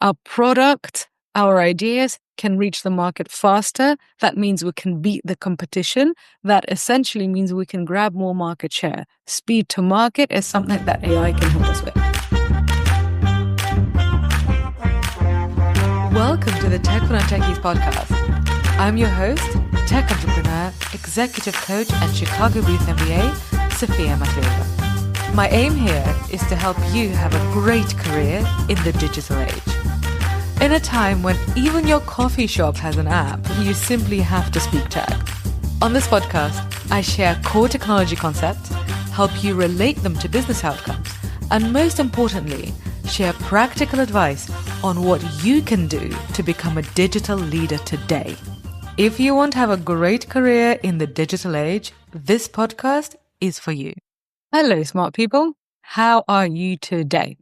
Our product, our ideas can reach the market faster. That means we can beat the competition. That essentially means we can grab more market share. Speed to market is something that AI can help us with. Welcome to the Tech for Non-Techies podcast. I'm your host, tech entrepreneur, executive coach, and Chicago-based MBA, Sophia Matveeva. My aim here is to help you have a great career in the digital age. In a time when even your coffee shop has an app, you simply have to speak tech. On this podcast, I share core technology concepts, help you relate them to business outcomes, and most importantly, share practical advice on what you can do to become a digital leader today. If you want to have a great career in the digital age, this podcast is for you. Hello, smart people. How are you today?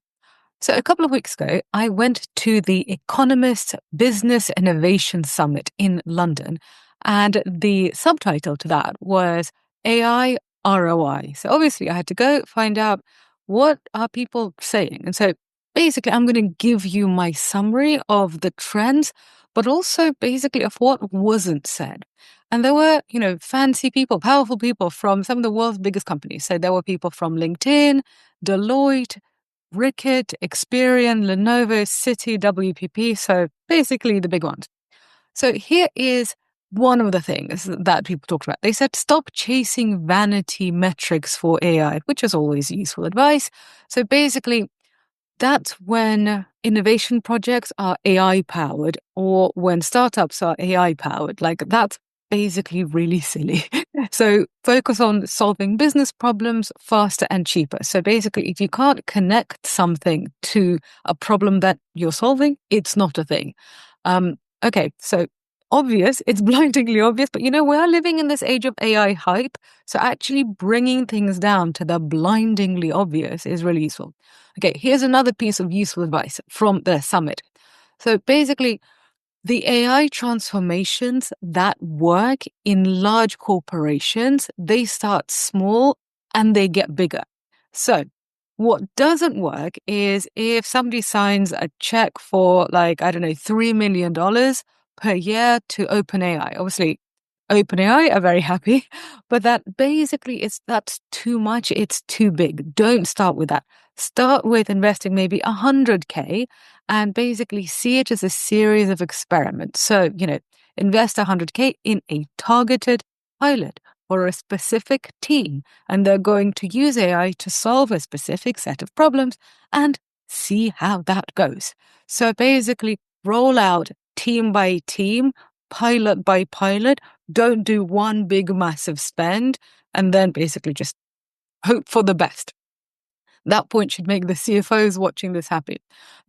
So a couple of weeks ago, I went to the Economist Business Innovation Summit in London, and the subtitle to that was AI ROI. So obviously I had to go find out what are people saying. And so basically I'm going to give you my summary of the trends, but also basically of what wasn't said. And there were, fancy people, powerful people from some of the world's biggest companies. So there were people from LinkedIn, Deloitte, Ricket, Experian, Lenovo, Citi, WPP, so basically the big ones. So here is one of the things that people talked about. They said, stop chasing vanity metrics for AI, which is always useful advice. So basically, that's when innovation projects are AI powered or when startups are AI powered. Like that's basically really silly. So focus on solving business problems faster and cheaper. So basically, if you can't connect something to a problem that you're solving, it's not a thing. Okay, so obvious, it's blindingly obvious, but we are living in this age of AI hype. So actually bringing things down to the blindingly obvious is really useful. Okay, here's another piece of useful advice from the summit. So basically, the AI transformations that work in large corporations, they start small and they get bigger. So what doesn't work is if somebody signs a check for $3 million per year to OpenAI. Obviously, OpenAI are very happy, but that basically that's too much. It's too big. Don't start with that. Start with investing maybe 100K and basically see it as a series of experiments. So, invest 100K in a targeted pilot for a specific team, and they're going to use AI to solve a specific set of problems and see how that goes. So basically, roll out team by team, pilot by pilot. Don't do one big massive spend and then basically just hope for the best. That point should make the CFOs watching this happy.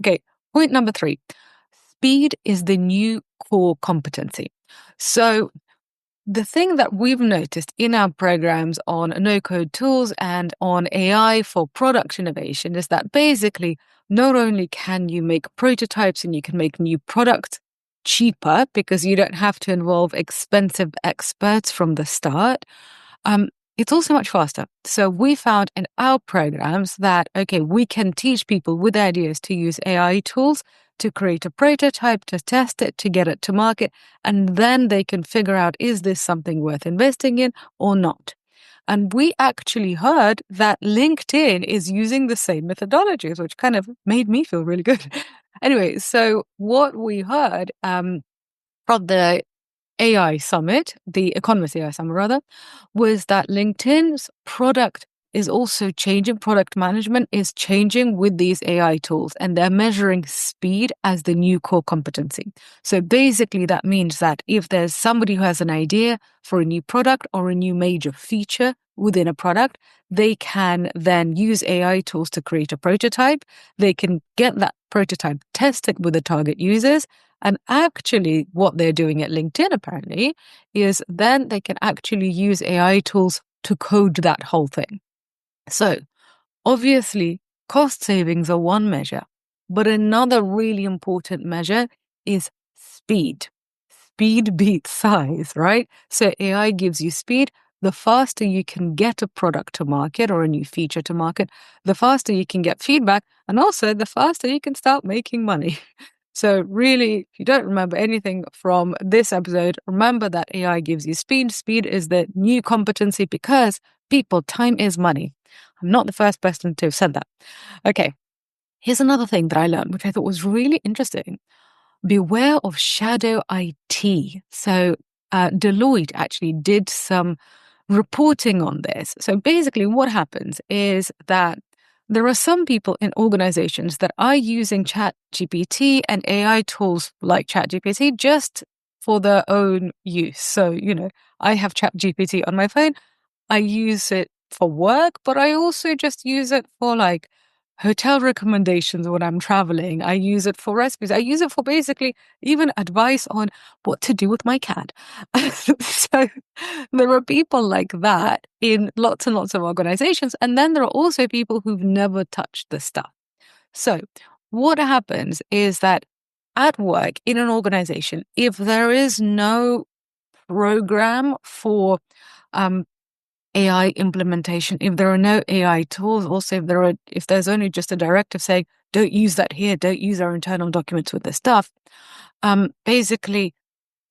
Okay, point number 3. Speed is the new core competency. So the thing that we've noticed in our programs on no-code tools and on AI for product innovation is that basically not only can you make prototypes and you can make new products cheaper because you don't have to involve expensive experts from the start, it's also much faster. So we found in our programs that, we can teach people with ideas to use AI tools to create a prototype, to test it, to get it to market, and then they can figure out, is this something worth investing in or not? And we actually heard that LinkedIn is using the same methodologies, which kind of made me feel really good. Anyway, so what we heard from the AI Summit, the Economist AI Summit rather, was that LinkedIn's product is also changing. Product management is changing with these AI tools, and they're measuring speed as the new core competency. So basically that means that if there's somebody who has an idea for a new product or a new major feature within a product, they can then use AI tools to create a prototype. They can get that prototype tested with the target users. And actually what they're doing at LinkedIn apparently is then they can actually use AI tools to code that whole thing. So obviously cost savings are one measure, but another really important measure is speed. Speed beats size, right? So AI gives you speed. The faster you can get a product to market or a new feature to market, the faster you can get feedback, and also the faster you can start making money. So really, if you don't remember anything from this episode, remember that AI gives you speed. Speed is the new competency because people, time is money. I'm not the first person to have said that. Okay, here's another thing that I learned, which I thought was really interesting. Beware of shadow IT. So Deloitte actually did some reporting on this. So basically, what happens is that there are some people in organizations that are using ChatGPT and AI tools like ChatGPT just for their own use. So, I have ChatGPT on my phone. I use it for work, but I also just use it for like hotel recommendations when I'm traveling. I use it for recipes. I use it for basically even advice on what to do with my cat. So there are people like that in lots and lots of organizations. And then there are also people who've never touched this stuff. So what happens is that at work in an organization, if there is no program for AI implementation, if there are no AI tools, also if there's only just a directive saying, don't use that here, don't use our internal documents with this stuff, basically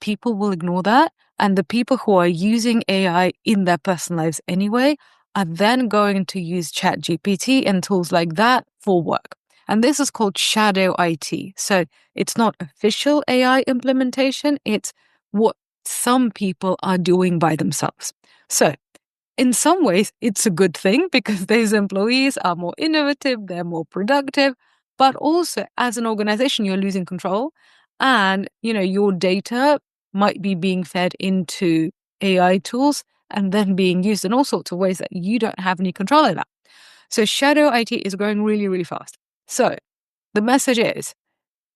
people will ignore that. And the people who are using AI in their personal lives anyway are then going to use ChatGPT and tools like that for work. And this is called shadow IT. So it's not official AI implementation. It's what some people are doing by themselves. So in some ways, it's a good thing because those employees are more innovative, they're more productive, but also as an organization, you're losing control and, your data might be being fed into AI tools and then being used in all sorts of ways that you don't have any control over. So shadow IT is growing really, really fast. So the message is,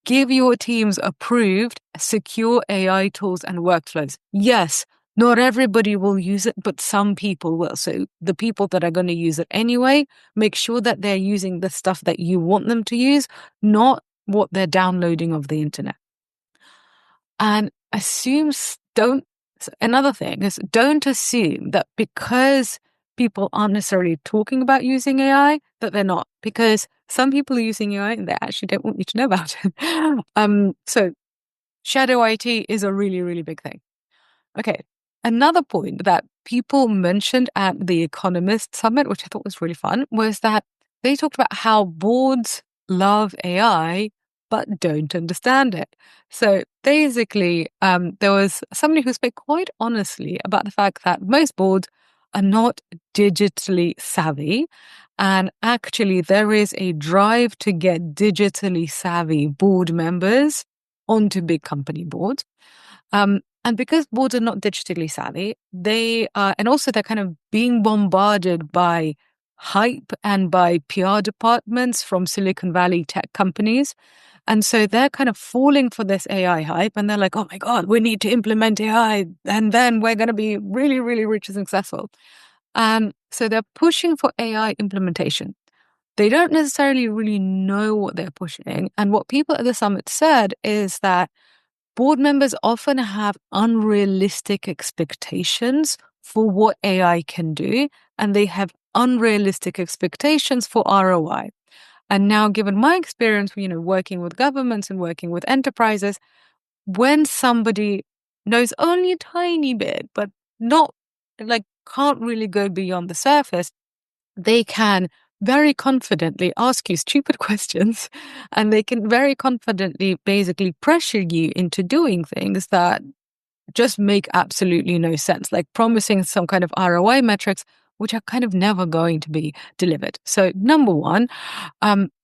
give your teams approved, secure AI tools and workflows. Yes, not everybody will use it, but some people will. So the people that are going to use it anyway, make sure that they're using the stuff that you want them to use, not what they're downloading of the internet. And another thing is, don't assume that because people aren't necessarily talking about using AI, that they're not, because some people are using AI and they actually don't want you to know about it. So shadow IT is a really, really big thing. Okay. Another point that people mentioned at the Economist summit, which I thought was really fun, was that they talked about how boards love AI but don't understand it. So basically, there was somebody who spoke quite honestly about the fact that most boards are not digitally savvy. And actually, there is a drive to get digitally savvy board members onto big company boards. And because boards are not digitally savvy, and also they're kind of being bombarded by hype and by PR departments from Silicon Valley tech companies. And so they're kind of falling for this AI hype and they're like, oh my God, we need to implement AI and then we're going to be really, really rich and successful. And so they're pushing for AI implementation. They don't necessarily really know what they're pushing. And what people at the summit said is that board members often have unrealistic expectations for what AI can do, and they have unrealistic expectations for ROI. And now, given my experience, working with governments and working with enterprises, when somebody knows only a tiny bit, but not can't really go beyond the surface, they can very confidently ask you stupid questions and they can very confidently basically pressure you into doing things that just make absolutely no sense, like promising some kind of ROI metrics, which are kind of never going to be delivered. So number one,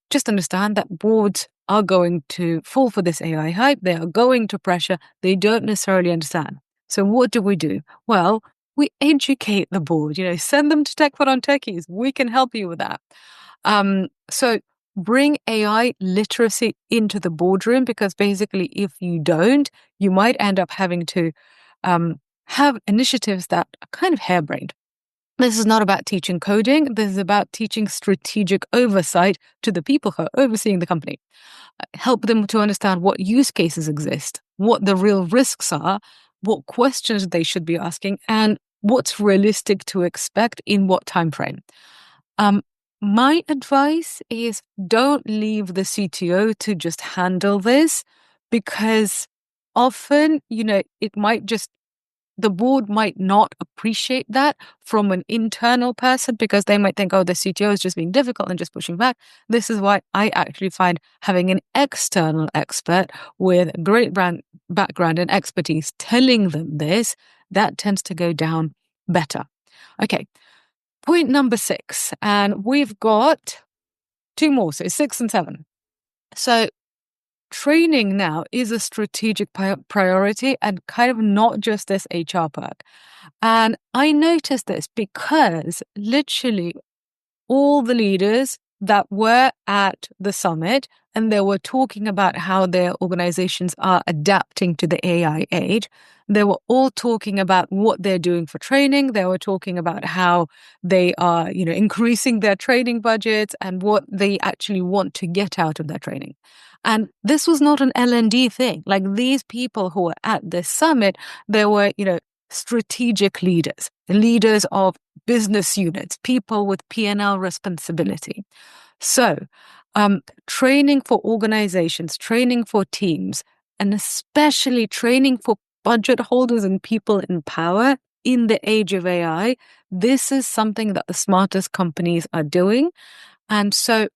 just understand that boards are going to fall for this AI hype. They are going to pressure. They don't necessarily understand. So what do? Well, we educate the board, send them to Tech for Non-Techies. We can help you with that. So bring AI literacy into the boardroom, because basically if you don't, you might end up having to have initiatives that are kind of harebrained. This is not about teaching coding. This is about teaching strategic oversight to the people who are overseeing the company. Help them to understand what use cases exist, what the real risks are, what questions they should be asking, and what's realistic to expect in what time frame. my advice is don't leave the CTO to just handle this, because often, it might just, the board might not appreciate that from an internal person, because they might think, oh, the CTO is just being difficult and just pushing back. This is why I actually find having an external expert with great brand background and expertise telling them this, that tends to go down better. Okay, point number 6, and we've got 2 more, so 6 and 7. So training now is a strategic priority and kind of not just this HR perk. And I noticed this because literally all the leaders that were at the summit, and they were talking about how their organizations are adapting to the AI age. They were all talking about what they're doing for training. They were talking about how they are, increasing their training budgets and what they actually want to get out of their training. And this was not an L&D thing. Like, these people who were at this summit, they were, strategic leaders of business units, people with P&L responsibility. So, training for organizations, training for teams, and especially training for budget holders and people in power in the age of AI, this is something that the smartest companies are doing. And so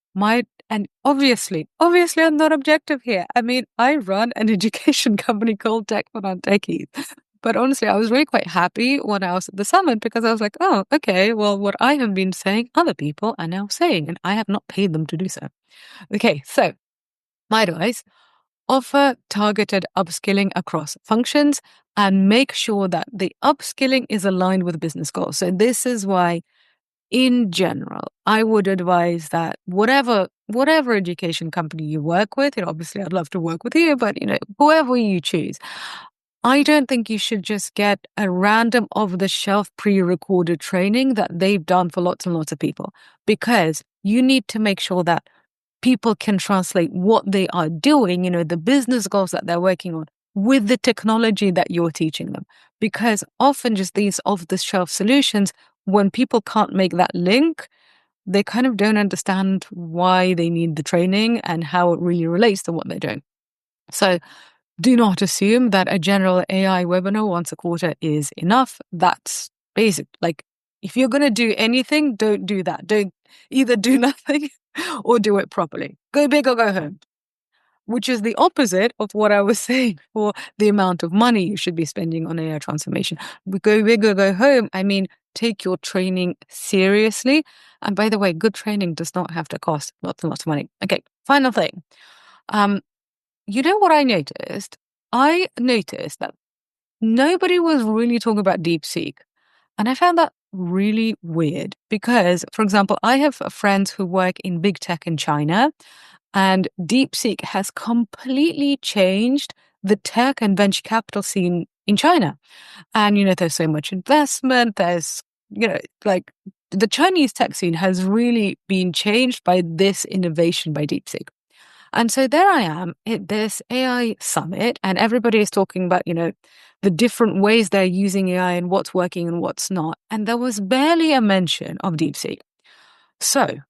and obviously I'm not objective here. I mean, I run an education company called Tech for Non-Techies. But honestly, I was really quite happy when I was at the summit, because I was like, oh, okay, well, what I have been saying, other people are now saying, and I have not paid them to do so. Okay, so my advice, offer targeted upskilling across functions and make sure that the upskilling is aligned with business goals. So this is why, in general, I would advise that whatever education company you work with, obviously I'd love to work with you, but whoever you choose, I don't think you should just get a random off-the-shelf pre-recorded training that they've done for lots and lots of people, because you need to make sure that people can translate what they are doing, the business goals that they're working on, with the technology that you're teaching them. Because often just these off-the-shelf solutions, when people can't make that link, they kind of don't understand why they need the training and how it really relates to what they're doing. So do not assume that a general AI webinar once a quarter is enough. That's basic. Like, if you're going to do anything, don't do that. Don't either do nothing or do it properly. Go big or go home, which is the opposite of what I was saying for the amount of money you should be spending on AI transformation. Go big or go home. I mean, take your training seriously. And by the way, good training does not have to cost lots and lots of money. Okay, final thing. You know what I noticed? I noticed that nobody was really talking about DeepSeek. And I found that really weird because, for example, I have friends who work in big tech in China, and DeepSeek has completely changed the tech and venture capital scene in China. And, there's so much investment. There's, like, the Chinese tech scene has really been changed by this innovation by DeepSeek. And so there I am at this AI summit, and everybody is talking about, the different ways they're using AI and what's working and what's not. And there was barely a mention of DeepSeek. So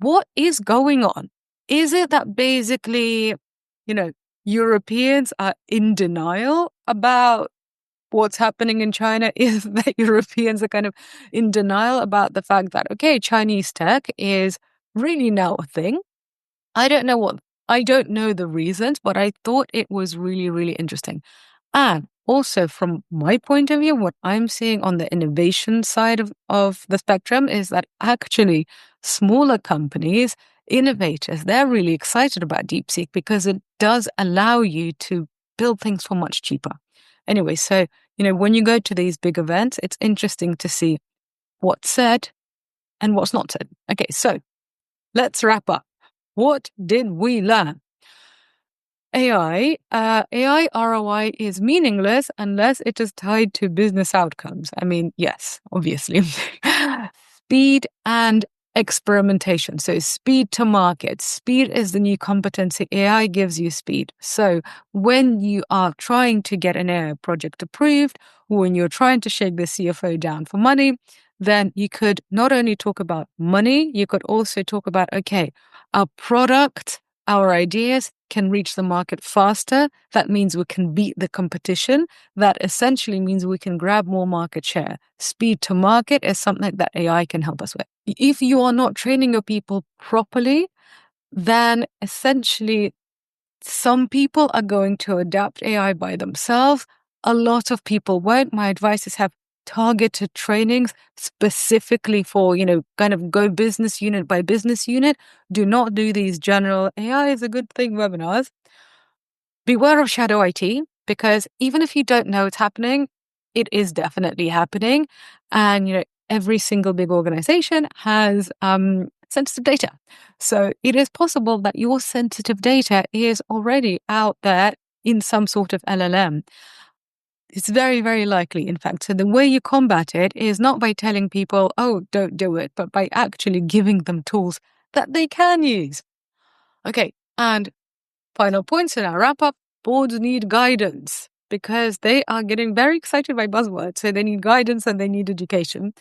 what is going on? Is it that basically, Europeans are in denial about what's happening in China? Is that Europeans are kind of in denial about the fact that, okay, Chinese tech is really now a thing? I don't know the reasons, but I thought it was really, really interesting. And also, from my point of view, what I'm seeing on the innovation side of the spectrum is that actually smaller companies, innovators, they're really excited about DeepSeek because it does allow you to build things for much cheaper. Anyway, so, when you go to these big events, it's interesting to see what's said and what's not said. Okay, so let's wrap up. What did we learn? AI ROI is meaningless unless it is tied to business outcomes. I mean, yes, obviously. Speed and experimentation. So speed to market. Speed is the new competency. AI gives you speed. So when you are trying to get an AI project approved, when you're trying to shake the CFO down for money, then you could not only talk about money, you could also talk about, okay, our product, our ideas can reach the market faster. That means we can beat the competition. That essentially means we can grab more market share. Speed to market is something that AI can help us with. If you are not training your people properly, then essentially some people are going to adapt AI by themselves. A lot of people won't. My advice is have targeted trainings specifically for, kind of go business unit by business unit. Do not do these general AI is a good thing webinars. Beware of shadow IT, because even if you don't know it's happening, it is definitely happening. And, every single big organization has sensitive data. So it is possible that your sensitive data is already out there in some sort of LLM. It's very, very likely, in fact. So the way you combat it is not by telling people, oh, don't do it, but by actually giving them tools that they can use. Okay, and final points in our wrap up. Boards need guidance because they are getting very excited by buzzwords. So they need guidance and they need education.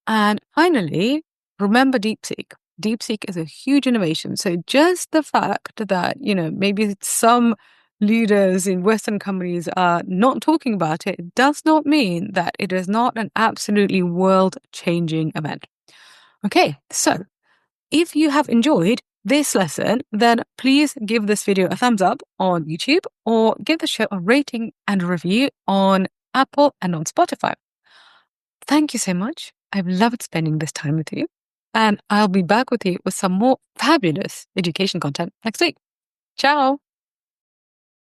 And finally, remember DeepSeek. DeepSeek is a huge innovation. So just the fact that, maybe some leaders in Western companies are not talking about it does not mean that it is not an absolutely world-changing event. Okay, so if you have enjoyed this lesson, then please give this video a thumbs up on YouTube or give the show a rating and a review on Apple and on Spotify. Thank you so much. I've loved spending this time with you, and I'll be back with you with some more fabulous education content next week. Ciao.